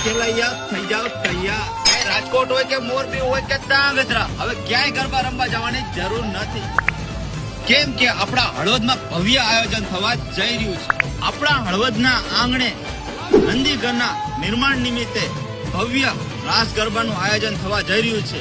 ખેલૈયા થઈ જાવ તૈયાર. રાજકોટ હોય કે મોરબી હોય કે ધાંગધ્રા, હવે ક્યાંય ગરબા રમવા જવાની જરૂર નથી. કેમ કે આપણા હળવદમાં ભવ્ય આયોજન થવા જઈ રહ્યું છે. આપણા હળવદના આંગણે નંદીઘરના નિર્માણ નિમિત્તે ભવ્ય રાસ ગરબાનું આયોજન થવા જઈ રહ્યું છે,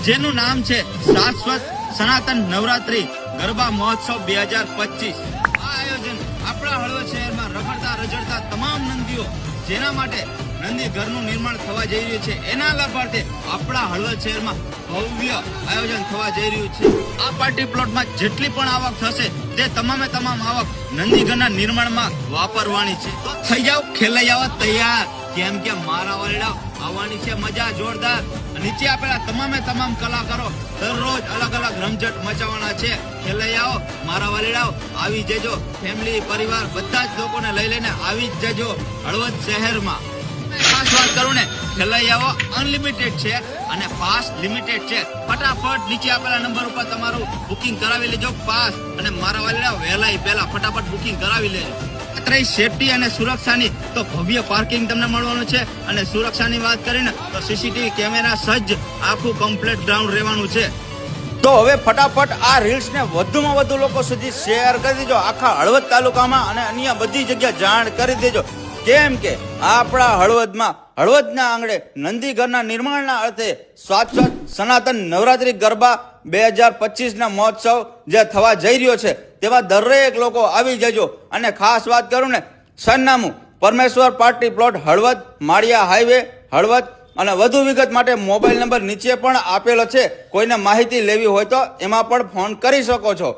જેનું નામ છે શાશ્વત સનાતન નવરાત્રી ગરબા મહોત્સવ 2025. આ આયોજન આપણા હળવદ શહેરમાં રખડતા રજડતા તમામ નંદીઓ, જેના માટે નંદી ઘરનું નિર્માણ થવા જઈ રહ્યું છે, એના લાભાર્થે આપણા હળવદ શહેરમાં ભવ્ય આયોજન થવા જઈ રહ્યું છે. આ પાર્ટી પ્લોટમાં જેટલી પણ આવક થશે તે તમામે તમામ આવક નંદી ઘરના નિર્માણમાં વાપરવાની છે. તો થઈ જાવ ખેલૈયાઓ તૈયાર, કેમ કે મારા વાલીડા આવવાની છે મજા જોરદાર. નીચે આપેલા તમામે તમામ કલાકારો દરરોજ અલગ અલગ રમઝટ મચાવવાના છે. ખેલૈયાઓ મારા વાલીડાઓ આવી જજો, ફેમિલી પરિવાર બધા જ લોકોને લઈ લઈને આવી જ જજો હળવદ શહેરમાં. ખાસ વાત કરું ને, ખેલૈયાઓ અનલિમિટેડ છે અને પાસ લિમિટેડ છે. ફટાફટ નીચે આપેલા નંબર ઉપર તમારું બુકિંગ કરાવી લેજો પાસ, અને મારા વાલીડા વહેલા પહેલા ફટાફટ બુકિંગ કરાવી લેજો. સેફટી અને સુરક્ષાની તો ભવ્ય પાર્કિંગ તમને મળવાનું છે, અને સુરક્ષાની વાત કરીને તો સીસીટીવી કેમેરા સજ્જ આખું કમ્પ્લીટ ગ્રાઉન્ડ રહેવાનું છે. તો હવે ફટાફટ આ રીલ્સ ને વધુમાં વધુ લોકો સુધી શેર કરી દેજો, આખા હળવદ તાલુકામાં અને અન્ય બધી જગ્યા જાણ કરી દેજો. કેમ કે આપણા હળવદમાં હળવદના આંગણે નંદીઘરના નિર્માણના અર્થે શાશ્વત સનાતન નવરાત્રી ગરબા 2025 ના મહોત્સવ જે થવા જઈ રહ્યો છે, તેમાં દરેક લોકો આવી જજો. અને ખાસ વાત કરું ને, સરનામું પરમેશ્વર પાર્ટી પ્લોટ હળવદ, માળિયા હાઈવે હળવદ. અને વધુ વિગત માટે મોબાઈલ નંબર નીચે પણ આપેલો છે, કોઈને માહિતી લેવી હોય તો એમાં પણ ફોન કરી શકો છો.